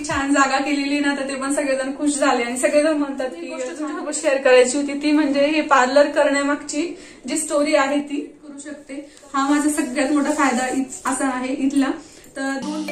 छान जागा केलेली ना, तर ते पण सगळेजण खुश झाले आणि सगळेजण म्हणतात की गोष्ट तुमच्यासोबत शेअर करायची होती, ती म्हणजे हे पार्लर करण्यामागची जी स्टोरी आहे ती करू शकते. हा माझा सगळ्यात मोठा फायदा असा आहे इथला. तर 2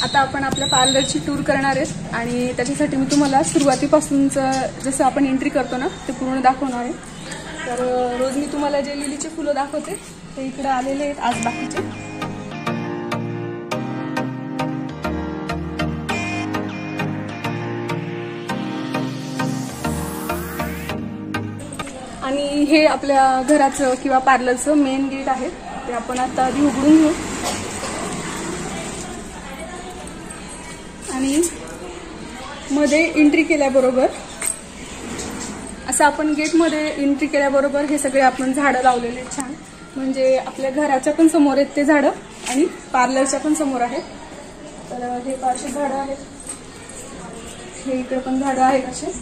आता आपण आपल्या पार्लरची टूर करणार आहेत आणि त्याच्यासाठी मी तुम्हाला सुरुवातीपासूनचं जसं आपण एंट्री करतो ना ते पूर्ण दाखवणार आहे. तर रोज मी तुम्हाला जे लिलीचे फुलं दाखवते ते इकडे आलेले आहेत आज बाकीचे. आणि हे आपल्या घराचं किंवा पार्लरचं मेन गेट आहे, ते आपण आता आधी उघडून घेऊ. आणि मध्ये एंट्री केल्याबरोबर असं आपण गेटमध्ये एंट्री केल्याबरोबर हे सगळे आपण झाडं लावलेले छान, म्हणजे आपल्या घराच्या पण समोर आहेत ते झाडं आणि पार्लरच्या पण समोर आहेत. तर हे पाचशे झाडं आहेत, हे इकडे पण झाडं आहेत असे.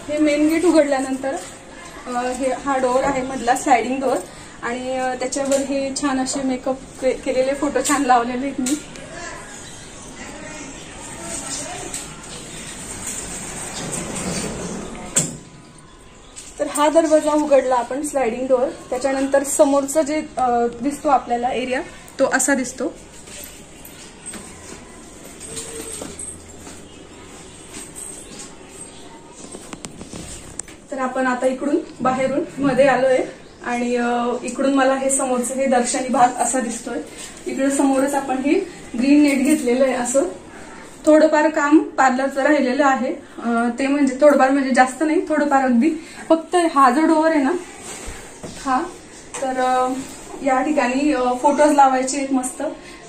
हे मेन गेट उघडल्यानंतर हा डोअर आहे मधला स्लायडिंग डोअर आणि त्याच्यावर हे छान असे मेकअप केलेले फोटो छान लावलेले आहेत मी. तर हा दरवाजा उघडला आपण स्लायडिंग डोअर, त्याच्यानंतर समोरचं जे दिसतो आपल्याला एरिया तो असा दिसतो. तर आपण आता इकडून बाहेरून मध्ये आलोय आणि इकडून मला हे समोरचं हे दर्शनी भाग असा दिसतोय. इकडे समोरच आपण हे ग्रीन नेट घेतलेलं आहे. असं थोडंफार काम पार्लरचं राहिलेलं आहे, ते म्हणजे थोडंफार म्हणजे जास्त नाही, थोडंफार अगदी. फक्त हा जो डोअर आहे ना हा, तर या ठिकाणी फोटोज लावायचे आहेत मस्त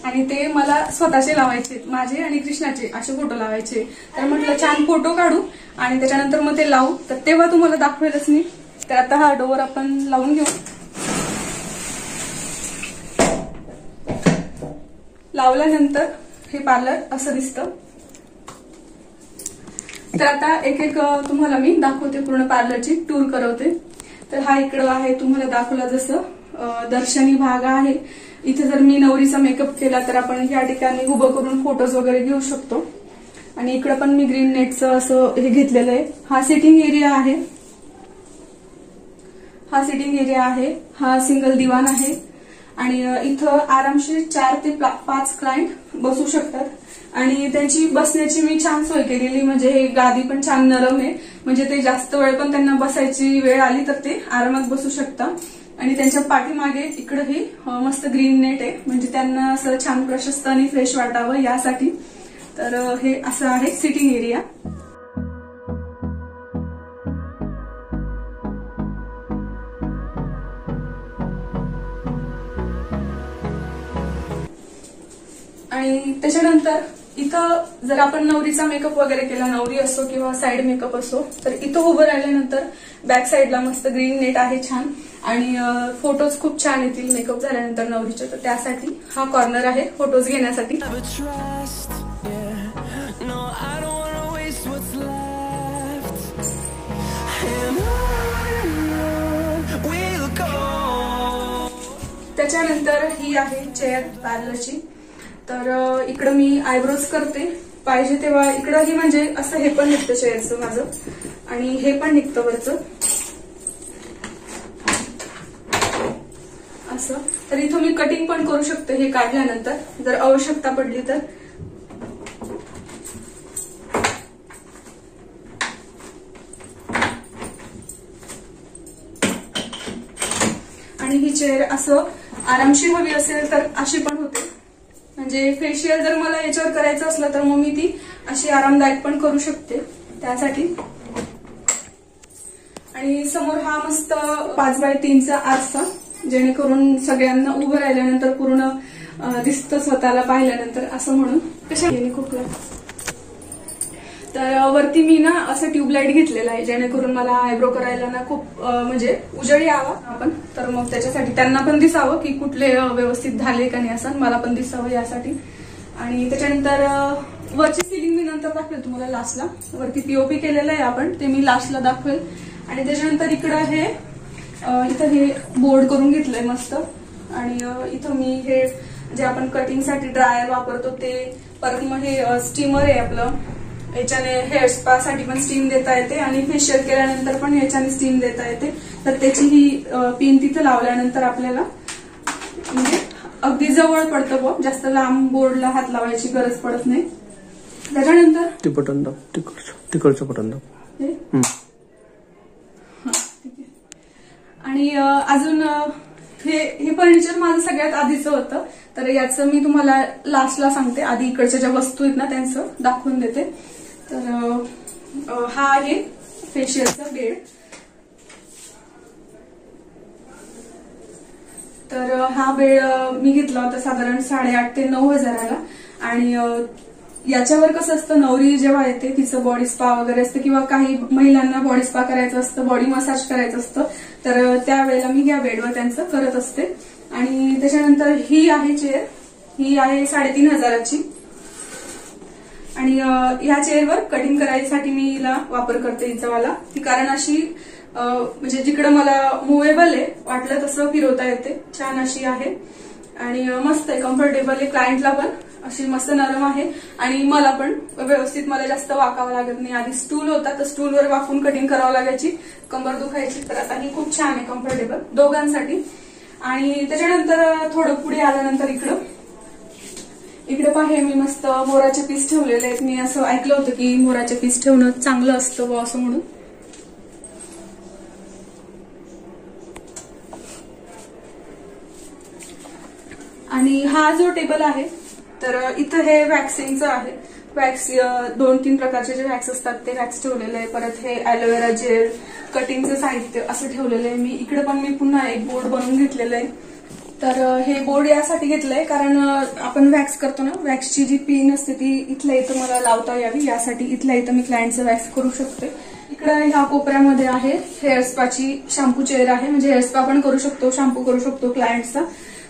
आणि ते मला स्वतःचे लावायचे, माझे आणि कृष्णाचे असे फोटो लावायचे. तर म्हटलं छान फोटो काढू आणि त्याच्यानंतर मग ते लावू, तर तेव्हा तुम्हाला दाखवेलच मी. तर आता हा डोअर आपण लावून घेऊ. लावल्यानंतर हे पार्लर असं दिसतं. तर आता एक एक तुम्हाला मी दाखवते, पूर्ण पार्लरची टूर करवते. तर हा इकडं आहे तुम्हाला दाखवला जसं दर्शनी भाग आहे. इथे जर मी नवरीचा मेकअप केला तर आपण या ठिकाणी उभं करून फोटोज वगैरे घेऊ शकतो. आणि इकडे पण मी ग्रीन नेटचं असं हे घेतलेलं आहे. हा सिटिंग एरिया आहे, हा सिटिंग एरिया आहे. हा सिंगल दिवाण आहे आणि इथं आरामशीर 4 ते 5 क्लायंट बसू शकतात. आणि त्यांची बसण्याची मी छान सोय केलेली, म्हणजे हे गादी पण छान नरम आहे, म्हणजे ते जास्त वेळ पण त्यांना बसायची वेळ आली तर ते आरामात बसू शकतात. आणि त्यांच्या पाठीमागे इकडे हे मस्त ग्रीन नेट आहे, म्हणजे त्यांना असं छान प्रशस्त आणि फ्रेश वाटावं यासाठी. तर हे असं आहे सिटिंग एरिया. आणि त्याच्यानंतर इथं जर आपण नवरीचा मेकअप वगैरे केला, नवरी असो किंवा साइड मेकअप असो, तर इथं उभं राहिल्यानंतर बॅक साइडला मस्त ग्रीन नेट आहे छान आणि फोटोज खूप छान येतील मेकअप झाल्यानंतर नवरीचे. तर त्यासाठी हा कॉर्नर आहे फोटोज घेण्यासाठी. त्याच्यानंतर ही आहे चेअर पार्लरची. तर इकडं मी आयब्रोज करते पाहिजे तेव्हा. इकडंही म्हणजे असं हे पण निघतं चेअरचं माझं आणि हे पण निघतं वरचं असं. तर इथं मी कटिंग पण करू शकते हे काढल्यानंतर, जर आवश्यकता पडली तर. आणि ही चेअर असं आरामशीर हवी असेल तर अशी पण होते. म्हणजे फेशियल जर मला याच्यावर करायचं असलं तर मग मी ती अशी आरामदायक पण करू शकते त्यासाठी. आणि समोर हा मस्त 5x3चा आरसा, जेणेकरून सगळ्यांना उभं राहिल्यानंतर पूर्ण दिसतं स्वतःला पाहिल्यानंतर असं म्हणून. कशा खोकला. तर वरती मी ना असं ट्यूबलाइट घेतलेला आहे, जेणेकरून मला आयब्रो करायला ना खूप म्हणजे उजेड यावा आपण, तर मग त्याच्यासाठी त्यांना पण दिसावं की कुठले व्यवस्थित झाले का नाही असं, मला पण दिसावं यासाठी. आणि त्याच्यानंतर वरची सिलिंग मी नंतर दाखवेल तुम्हाला लास्टला. वरती पीओपी केलेलं आहे आपण, ते मी लास्टला दाखवेल. आणि त्याच्यानंतर इथं हे बोर्ड करून घेतलंय मस्त. आणि इथं मी हे जे आपण कटिंगसाठी ड्रायर वापरतो ते, परत मग हे स्टीमर आहे आपलं, याच्याने हेअर स्पा साठी पण स्टीम देता येते आणि फेशियल केल्यानंतर पण याच्याने स्टीम देता येते. तर त्याची ही पिन तिथं लावल्यानंतर आपल्याला म्हणजे अगदी जवळ पडतं बघ, जास्त लांब बोर्डला हात लावायची गरज पडत नाही. त्याच्यानंतर ते बटन दाब, तिकडचं बटन दाब. आणि अजून हे फर्निचर माझं सगळ्यात आधीचं होतं, तर याचं मी तुम्हाला लास्टला सांगते. आधी इकडच्या ज्या वस्तू आहेत ना त्यांचं दाखवून देते. तर हा आहे फेशियलचा बेड. तर हा बेड मी घेतला होता साधारण 8,500 ते 9,000ला. आणि याच्यावर कसं असतं, नवरी जेव्हा येते तिचं बॉडी स्पा वगैरे असतं, किंवा काही महिलांना बॉडी स्पा करायचं असतं, बॉडी मसाज करायचं असतं, तर त्यावेळेला मी या बेडवर त्यांचं करत असते. आणि त्याच्यानंतर ही आहे चेअर, ही आहे 3,500ची. आणि या चेअरवर कटिंग करायसाठी मी हिला वापर करते हिचावाला, ती कारण अशी म्हणजे जिकडं मला मुव्हेबल आहे वाटलं तसं फिरवता येते, छान अशी आहे. आणि मस्त आहे, कम्फर्टेबल आहे. क्लायंटला पण अशी मस्त नरम आहे आणि मला पण व्यवस्थित, मला जास्त वाकावं लागत नाही. आधी स्टूल होता तर स्टूलवर वाकून कटिंग करावं लागायची, कंबर दुखायची. तर आता ही खूप छान आहे, कम्फर्टेबल दोघांसाठी. आणि त्याच्यानंतर थोडं पुढे आल्यानंतर इकडे पाहे मी मस्त मोराचे पीस ठेवलेले आहेत. मी असं ऐकलं होतं की मोराचे पीस ठेवणं चांगलं असतं व असं म्हणून. आणि हा जो टेबल आहे तर इथं हे वॅक्सिंगचं आहे. वॅक्स 2-3 प्रकारचे जे वॅक्स असतात ते वॅक्स ठेवलेले आहे. परत हे ॲलोवेरा जेल, कटिंगचं साहित्य असं ठेवलेलं आहे मी. इकडे पण मी पुन्हा एक बोर्ड बनवून घेतलेलं आहे. तर हे बोर्ड यासाठी घेतलंय कारण आपण वॅक्स करतो ना, वॅक्सची जी पिन असते ती इथल्या इथं मला लावता यावी यासाठी इथल्या इथं मी क्लायंटचं वॅक्स करू शकते. इकडे ह्या कोपऱ्यामध्ये आहे हेअर स्पाची शॅम्पू चेअर आहे, म्हणजे हेअर स्पा पण करू शकतो, शॅम्पू करू शकतो क्लायंटचा.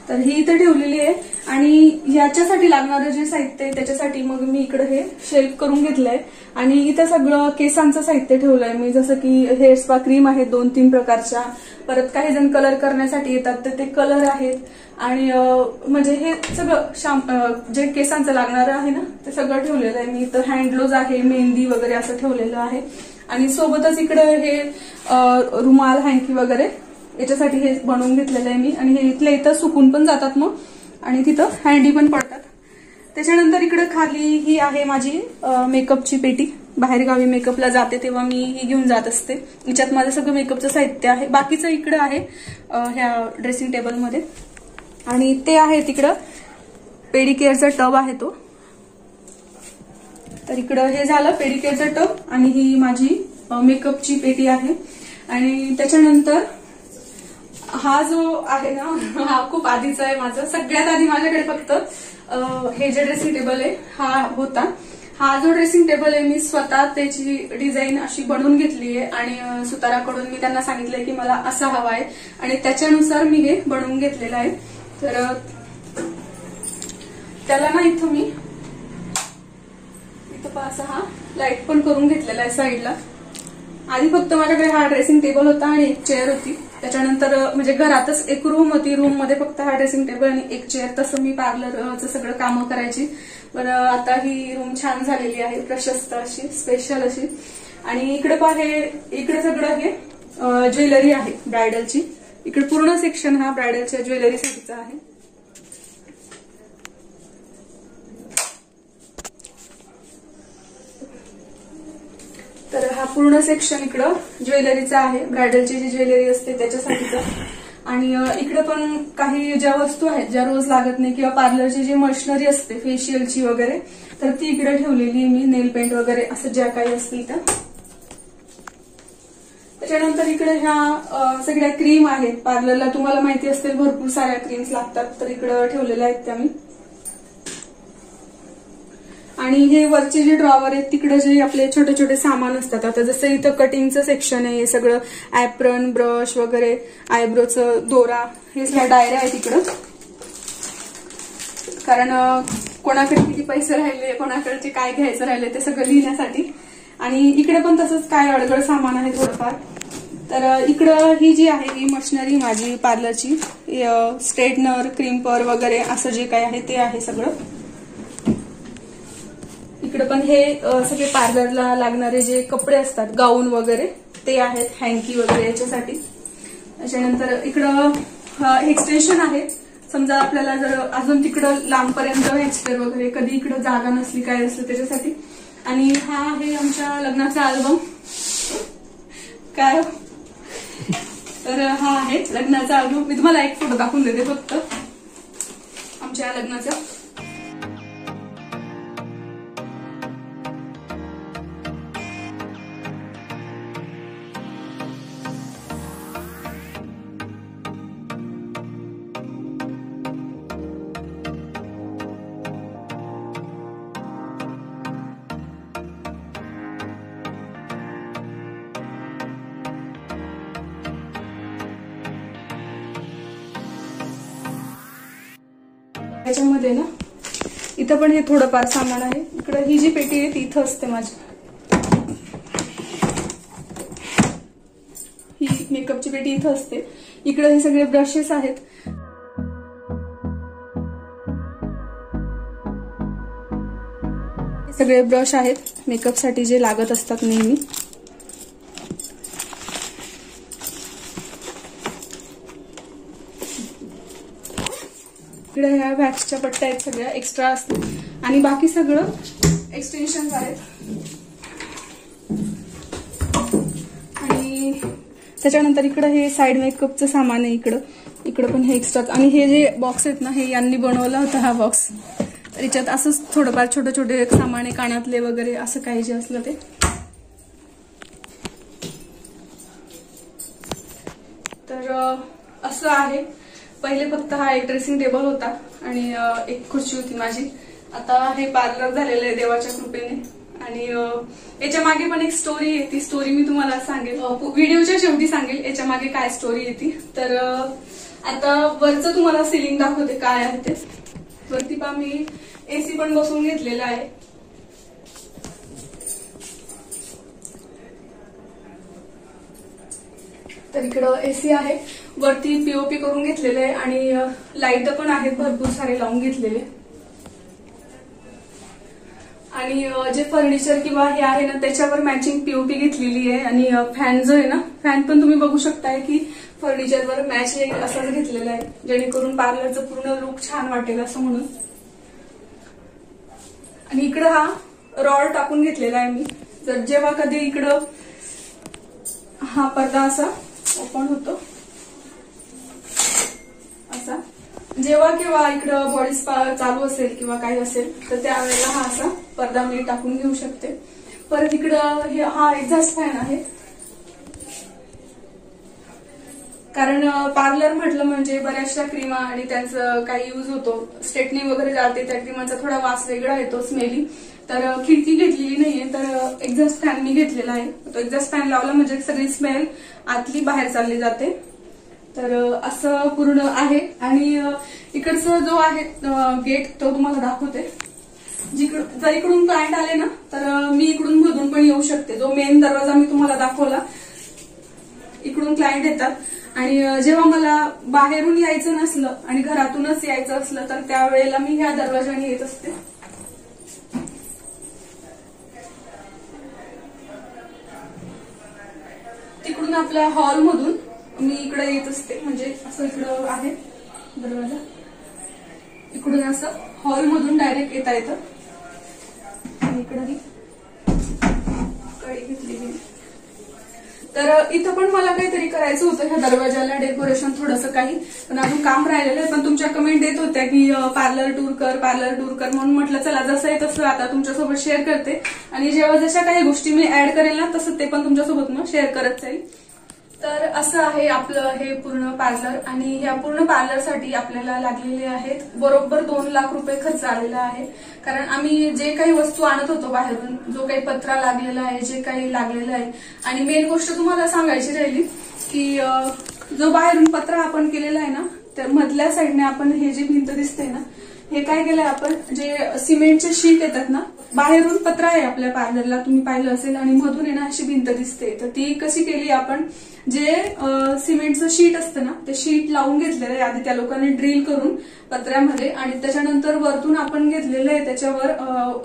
तर ही इथं ठेवलेली आहे. आणि याच्यासाठी लागणारं जे साहित्य आहे त्याच्यासाठी मग मी इकडे हे शेल्फ करून घेतलंय. आणि इथं सगळं केसांचं साहित्य ठेवलंय मी, जसं की हेअर स्पा क्रीम आहेत 2-3 प्रकारच्या. परत काही जण कलर करण्यासाठी येतात तर ते कलर आहेत. आणि म्हणजे हे सगळं जे केसांचं लागणारं आहे ना ते सगळं ठेवलेलं आहे मी. इथं हँड ग्लोव्ज आहे, मेहंदी वगैरे असं ठेवलेलं आहे. आणि सोबतच इकडे हे रुमाल, हँकी वगैरे याच्यासाठी हे बनवून घेतलेलं आहे मी. आणि हे इथल्या इथं सुकून पण जातात मग, आणि तिथं हँडी पण पडतात. त्याच्यानंतर इकडे खाली ही आहे माझी मेकअपची पेटी. बाहेरगावी मेकअपला जाते तेव्हा मी ही घेऊन जात असते. याच्यात माझं सगळं मेकअपचं साहित्य आहे. बाकीचं इकडे आहे ह्या ड्रेसिंग टेबलमध्ये. आणि ते आहे तिकडं पेडिकेअरचा टब आहे तो. तर इकडं हे झालं पेडिकेअरचा टब. आणि ही माझी मेकअपची पेटी आहे. आणि त्याच्यानंतर हा जो आहे ना हा खूप आधीचा आहे माझं. सगळ्यात आधी माझ्याकडे फक्त हे जे ड्रेसिंग टेबल आहे हा होता. हा जो ड्रेसिंग टेबल आहे मी स्वतः त्याची डिझाईन अशी बनवून घेतली आहे. आणि सुताराकडून मी त्यांना सांगितलंय की मला असा हवा आहे आणि त्याच्यानुसार मी हे बनवून घेतलेलं आहे. तर त्याला ना इथं मी असा हा लाईट पण करून घेतलेला आहे साईडला. आधी फक्त माझ्याकडे हा ड्रेसिंग टेबल होता आणि एक चेअर होती. त्याच्यानंतर म्हणजे घरातच एक रूम होती, रूम मध्ये फक्त हा ड्रेसिंग टेबल आणि एक चेअर. तसं मी पार्लरचं सगळं कामं करायची. पण आता ही रूम छान झालेली आहे, प्रशस्त अशी, स्पेशल अशी. आणि इकडे सगळं हे ज्वेलरी आहे ब्रायडलची. इकडे पूर्ण सेक्शन हा ब्रायडलच्या ज्वेलरीसाठीचा आहे. तर हा पूर्ण सेक्शन इकडं ज्वेलरीचा आहे, ब्रायडलची जी ज्वेलरी असते त्याच्यासाठीचा. आणि इकडे पण काही ज्या वस्तू आहेत ज्या रोज लागत नाही किंवा पार्लरची जी मशिनरी असते फेशियलची वगैरे, तर ती इकडे ठेवलेली मी. नेल पेंट वगैरे असं ज्या काही असतील त्या. त्याच्यानंतर इकडे ह्या सगळ्या क्रीम आहेत. पार्लरला तुम्हाला माहिती असतील भरपूर साऱ्या क्रीम्स लागतात, तर इकडे ठेवलेल्या आहेत त्या मी. आणि हे वरचे जे ड्रॉवर आहेत तिकडे जे आपले छोटे छोटे सामान असतात, आता जसं इथं कटिंगचं सेक्शन आहे, हे सगळं ऍप्रन, ब्रश वगैरे, आयब्रोचं दोरा, हे सगळ्या डायऱ्या आहेत इकडं. कारण कोणाकडे किती पैसे राहिले, कोणाकडचे काय घ्यायचं राहिले ते सगळं लिहिण्यासाठी. आणि इकडे पण तसंच काय अडगळ सामान आहे थोडंफार. तर इकडं ही जी आहे ही मशिनरी माझी पार्लरची, स्ट्रेटनर, क्रिम्पर वगैरे असं जे काय आहे ते आहे सगळं. इकडे पण हे सगळे पार्लरला लागणारे जे कपडे असतात, गाऊन वगैरे ते आहेत, हँकी वगैरे याच्यासाठी. त्याच्यानंतर इकडं एक्सटेन्शन आहे. समजा आपल्याला जर अजून तिकडं लांबपर्यंत हेअरस्टाईल वगैरे कधी इकडं जागा नसली काय असलं त्याच्यासाठी. आणि हा आहे आमच्या लग्नाचा अल्बम. काय तर हा आहे लग्नाचा अल्बम. मी तुम्हाला एक फोटो दाखवून देते फक्त आमच्या लग्नाचा. त्याच्यामध्ये ना इथं पण हे थोडंफार सामान आहे. इकडं ही जी पेटी आहे ती इथं असते माझी. ही मेकअपची पेटी इथं असते. इकडे हे सगळे ब्रशेस आहेत. हे सगळे ब्रश आहेत मेकअपसाठी जे लागत असतात नेहमी. इकडे ह्या वॅक्सच्या पट्ट्या आहेत सगळ्या एक्स्ट्रा असतात. आणि बाकी सगळं एक्सटेन्शन्स आहेत. आणि त्याच्यानंतर इकडे हे साईड मेकअपचं सामान आहे. इकडं पण हे एक्स्ट्रा. आणि हे जे बॉक्स आहेत ना हे यांनी बनवला होता हा बॉक्स. तर याच्यात असंच थोडंफार छोटे छोटे सामान आहे, कानातले वगैरे असं काही जे असलं ते. तर असं आहे. पहिले फक्त हा एक ड्रेसिंग टेबल होता आणि एक खुर्ची होती माझी. आता हे पार्लर झालेलं आहे देवाच्या कृपेने. आणि याच्या मागे पण एक स्टोरी आहे. ती स्टोरी मी तुम्हाला सांगेल व्हिडिओच्या शेवटी सांगेल याच्या मागे काय स्टोरी आहे ती. तर आता वरचं तुम्हाला सिलिंग दाखवते काय आहे ते. वरती पहा मी एसी पण बसवून घेतलेला आहे. तर इकडं एसी आहे. वरती पीओपी करून घेतलेलं आहे आणि लाईट पण आहेत भरपूर सारे लावून घेतलेले. आणि जे फर्निचर किंवा हे आहे ना त्याच्यावर मॅचिंग पीओपी घेतलेली आहे. आणि फॅन जो आहे ना फॅन पण तुम्ही बघू शकताय की फर्निचरवर मॅच येईल असंच घेतलेलं आहे, जेणेकरून पार्लरचं पूर्ण लुक छान वाटेल असं म्हणून. आणि इकडं हा रॉड टाकून घेतलेला आहे मी. जर जेव्हा कधी इकडं हा पडदा असा ओपन होतो असा, जेव्हा केव्हा इकडं बॉडी स्पा चालू असेल किंवा काही असेल तर त्यावेळेला हा असा पडदा मी टाकून घेऊ शकते. परत इकडं हा एक्झॉस्ट फॅन आहे. कारण पार्लर म्हटलं म्हणजे बऱ्याचशा क्रीमा आणि त्यांचं काही यूज होतो, स्ट्रेटनिंग वगैरे जाते, त्या क्रीमांचा थोडा वास वेगळा येतो स्मेली. तर खिडकी घेतलेली नाहीये, तर एक्झॉस्ट फॅन मी घेतलेला आहे. तो एक्झॉस्ट फॅन लावला म्हणजे सगळी स्मेल आतली बाहेर चालली जाते. तर असं पूर्ण आहे. आणि इकडचा जो आहे गेट तो तुम्हाला दाखवते. जर इकडून क्लायंट आले ना तर मी इकडून मधून पण येऊ शकते. जो मेन दरवाजा मी तुम्हाला दाखवला इकडून क्लायंट येतात. आणि जेव्हा मला बाहेरून यायचं नसलं आणि घरातूनच यायचं असलं तर त्यावेळेला मी ह्या दरवाजाने येत असते. तिकडून आपल्या हॉलमधून मी इकडे येत असते, म्हणजे असं इकडं आहे दरवाजा, इकडून असं हॉल मधून डायरेक्ट येता येतं. इकडे कडी घेतली. तर इथं पण मला काहीतरी करायचं होतं ह्या दरवाजाला डेकोरेशन थोडंसं काही, पण अजून काम राहिलेलं आहे. पण तुमच्या कमेंट येत होत्या की पार्लर टूर कर, पार्लर टूर कर, म्हणून म्हटलं चला जसं आहे तसं आता तुमच्यासोबत शेअर करते. आणि जेव्हा जशा काही गोष्टी मी ऍड करेल ना तसं ते पण तुमच्यासोबत मग शेअर करत जाईल. तर असं आहे आपलं हे पूर्ण पार्लर. आणि ह्या पूर्ण पार्लरसाठी आपल्याला लागलेले आहेत बरोबर 2 लाख रुपये खर्च आलेला आहे. कारण आम्ही जे काही वस्तू आणत होतो बाहेरून, जो काही पत्रा लागलेला आहे, जे काही लागलेलं आहे. आणि मेन गोष्ट तुम्हाला सांगायची राहिली की जो बाहेरून पत्रा आपण केलेला आहे ना, तर मधल्या साईडने आपण हे जी भिंत दिसते ना, हे काय केलंय आपण, जे सिमेंटचे शीट येतात ना, बाहेरून पत्रा आहे आपल्या पार्लरला, तुम्ही पाहिलं असेल, आणि मधून आहे ना अशी भिंत दिसते. तर ती कशी केली आपण, जे सिमेंटचं शीट असतं ना, ते शीट लावून घेतलेलं आहे आधी त्या लोकांनी ड्रिल करून पत्र्यामध्ये, आणि त्याच्यानंतर वरतून आपण घेतलेलं आहे त्याच्यावर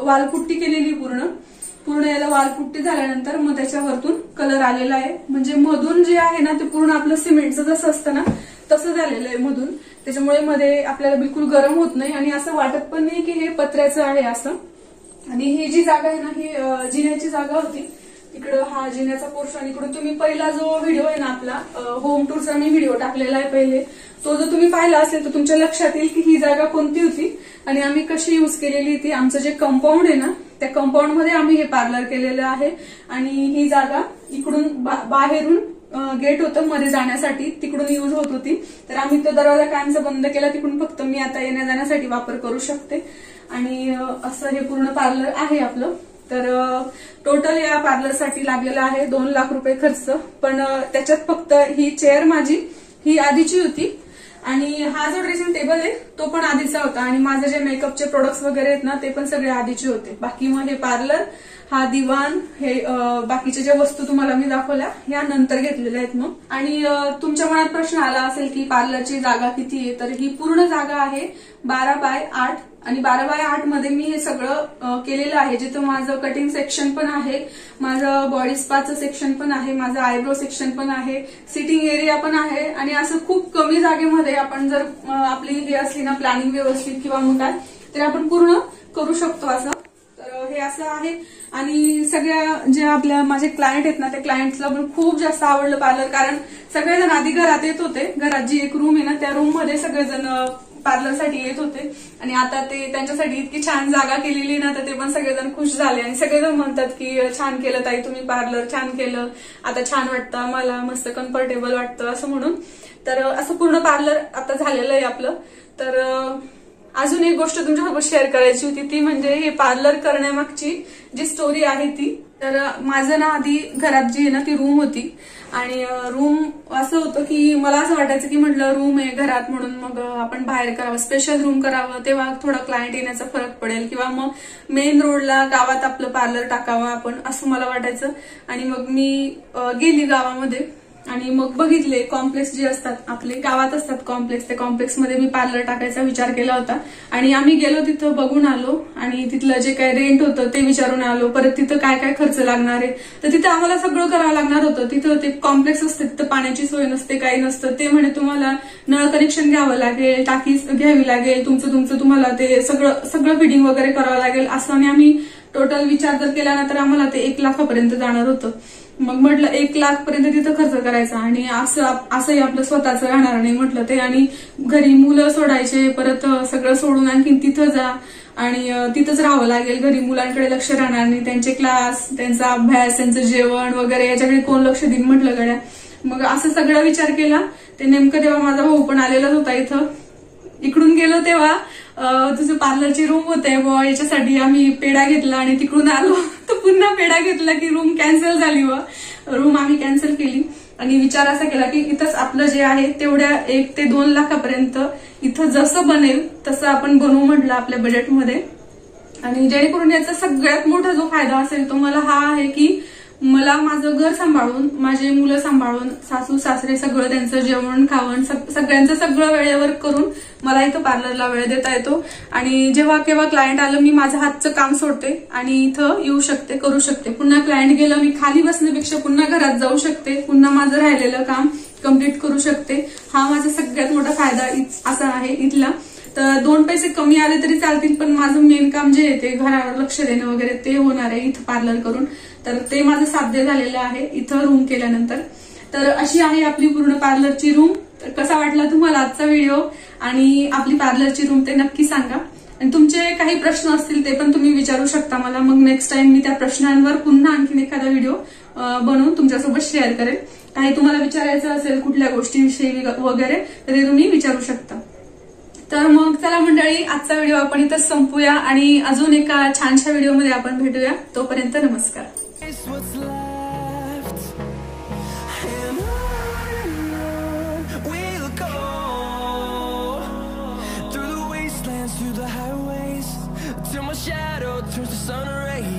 वालपुट्टी केलेली पूर्ण याला वालपुट्टी झाल्यानंतर मग त्याच्यावरतून कलर आलेला आहे. म्हणजे मधून जे आहे ना ते पूर्ण आपलं सिमेंटचं जसं असतं ना तसं झालेलं आहे मधून. त्याच्यामुळे मध्ये आपल्याला बिलकुल गरम होत नाही आणि असं वाटत पण नाही की हे पत्र्याचं आहे असं. आणि ही जी जागा आहे ना, ही जिन्याची जागा होती. इकडं हा जिन्याचा पोर्शन, इकडून तुम्ही पहिला जो व्हिडिओ आहे ना आपला होम टूरचा मी व्हिडिओ टाकलेला आहे पहिले, तो जर तुम्ही पाहिला असेल तर तुमच्या लक्षात येईल की ही जागा कोणती होती आणि आम्ही कशी युज केलेली ती. आमचं जे कंपाऊंड आहे ना, त्या कंपाऊंड मध्ये आम्ही हे पार्लर केलेलं आहे. आणि ही जागा इकडून बाहेरून गेट होतं मध्ये जाण्यासाठी, तिकडून युज होत होती. तर आम्ही तो दरवाजा कायमचा बंद केला, तिकडून फक्त मी आता येण्या जाण्यासाठी वापर करू शकते. आणि असं हे पूर्ण पार्लर आहे आपलं. तर टोटल या पार्लरसाठी लागलेला आहे 2 लाख रुपये खर्च. पण त्याच्यात फक्त ही चेअर माझी ही आधीची होती, आणि हा जो ड्रेसिंग टेबल आहे तो पण आधीचा होता, आणि माझे जे मेकअपचे प्रोडक्ट्स वगैरे आहेत ना ते पण सगळे आधीचे होते. बाकी मग हे पार्लर, हा दिवाण, हे बाकीच्या ज्या वस्तू तुम्हाला मी दाखवल्या या नंतर घेतलेल्या आहेत मग. आणि तुमच्या मनात प्रश्न आला असेल की पार्लरची जागा किती आहे, तर ही पूर्ण जागा आहे 12x8. आणि 12x8 मध्ये मी हे सगळं केलेलं आहे. जिथं माझं कटिंग सेक्शन पण आहे, माझं बॉडी स्पाचं सेक्शन पण आहे, माझं आयब्रो सेक्शन पण आहे, सिटिंग एरिया पण आहे. आणि असं खूप कमी जागेमध्ये आपण जर आपली हे असली ना प्लॅनिंग व्यवस्थित किंवा मग काय, तर आपण पूर्ण करू शकतो असं. तर हे असं आहे. आणि सगळ्या जे आपल्या माझे क्लायंट आहेत ना, त्या क्लायंट्सला पण खूप जास्त आवडलं पार्लर. कारण सगळेजण आधी घरात येत होते, घरात जी एक रूम आहे ना त्या रूम मध्ये सगळेजण पार्लरसाठी येत होते, आणि आता ते त्यांच्यासाठी इतकी छान जागा केलेली ना, तर ते पण सगळेजण खुश झाले. आणि सगळेजण म्हणतात की छान केलं ताई तुम्ही पार्लर, छान केलं, आता छान वाटतं मला, मस्त कम्फर्टेबल वाटतं असं म्हणून. तर असं पूर्ण पार्लर आता झालेलं आहे आपलं. तर अजून एक गोष्ट तुमच्यासोबत शेअर करायची होती, ती म्हणजे हे पार्लर करण्यामागची जी स्टोरी आहे ती. तर माझं ना आधी घरात जी आहे ना ती रूम होती, आणि रूम असं होतं की मला असं वाटायचं की म्हटलं रूम आहे घरात म्हणून मग आपण बाहेर करावं, स्पेशल रूम करावं, तेव्हा थोडा क्लायंट येण्याचा फरक पडेल, किंवा मग मेन रोडला गावात आपलं पार्लर टाकावं आपण, असं मला वाटायचं. आणि मग मी गेली गावामध्ये आणि मग बघितले कॉम्प्लेक्स जे असतात आपले गावात असतात कॉम्प्लेक्स, त्या कॉम्प्लेक्समध्ये मी पार्लर टाकायचा विचार केला होता. आणि आम्ही गेलो तिथं, बघून आलो, आणि तिथलं जे काय रेंट होतं ते विचारून आलो. परत तिथं काय काय खर्च लागणार आहे, तर तिथं आम्हाला सगळं करावं लागणार होतं. तिथं ते कॉम्प्लेक्स असते, तिथं पाण्याची सोय नसते, काही नसतं. ते म्हणे तुम्हाला नळ कनेक्शन घ्यावं लागेल, टाकी घ्यावी लागेल, तुमचं तुम्हाला ते सगळं फिटिंग वगैरे करावं लागेल असं. आणि आम्ही टोटल विचार जर केला ना तर आम्हाला ते 1 लाखापर्यंत जाणार होतं. मग म्हटलं 1 लाख पर्यंत तिथं खर्च करायचा, आणि असंही आपलं स्वतःचं राहणार नाही म्हटलं ते. आणि घरी मुलं सोडायचे, परत सगळं सोडून आणखी तिथं जा, आणि तिथंच राहावं लागेल. घरी मुलांकडे लक्ष राहणार नाही, त्यांचे क्लास, त्यांचा अभ्यास, त्यांचं जेवण वगैरे याच्याकडे कोण लक्ष देईल म्हटलं गड्या. मग असं सगळा विचार केला. ते नेमकं तेव्हा माझा भाऊ पण आलेलाच होता इथं. इकडून गेलो तेव्हा तुझं पार्लरची रूम होते याच्यासाठी आम्ही पेढा घेतला, आणि तिकडून आलो तर पुन्हा पेढा घेतला की रूम कॅन्सल झाली. रूम आम्ही कॅन्सल केली, आणि विचार असा केला की इथंच आपलं जे आहे तेवढ्या 1 ते 2 लाखापर्यंत इथं जसं बनेल तसं आपण बनवू म्हटलं आपल्या बजेटमध्ये. आणि जेणेकरून याचा सगळ्यात मोठा जो फायदा असेल तो मला हा आहे की मला माझं घर सांभाळून, माझे मुलं सांभाळून, सासू सासरे सगळं त्यांचं जेवण खावण सगळ्यांचं सगळं वेळेवर करून मला इथं पार्लरला वेळ देता येतो. आणि जेव्हा केव्हा क्लायंट आलं मी माझं हातचं काम सोडते आणि इथं येऊ शकते, करू शकते. पुन्हा क्लायंट गेलं मी खाली बसण्यापेक्षा पुन्हा घरात जाऊ शकते, पुन्हा माझं राहिलेलं काम कम्प्लीट करू शकते. हा माझा सगळ्यात मोठा फायदा असा आहे इथला. तर 2 पैसे कमी आले तरी चालतील, पण माझं मेन काम जे आहे ते घरावर लक्ष देणं वगैरे ते होणार आहे इथं पार्लर करून. तर ते माझं साध्य झालेलं आहे इथं रूम केल्यानंतर. तर अशी आहे आपली पूर्ण पार्लरची रूम. कसा वाटला तुम्हाला आजचा व्हिडिओ आणि आपली पार्लरची रूम ते नक्की सांगा. आणि तुमचे काही प्रश्न असतील ते पण तुम्ही विचारू शकता मला. मग नेक्स्ट टाइम मी त्या प्रश्नांवर पुन्हा आणखीन एखादा व्हिडिओ बनवून तुमच्यासोबत शेअर करेल. काही तुम्हाला विचारायचं असेल कुठल्या गोष्टीविषयी वगैरे तर ते तुम्ही विचारू शकता. तर मग चला मंडळी, आजचा व्हिडिओ आपण इथंच संपूया आणि अजून एका छानशा व्हिडिओमध्ये आपण भेटूया. तोपर्यंत नमस्कार. Through the highways till my shadow turns to sun rays.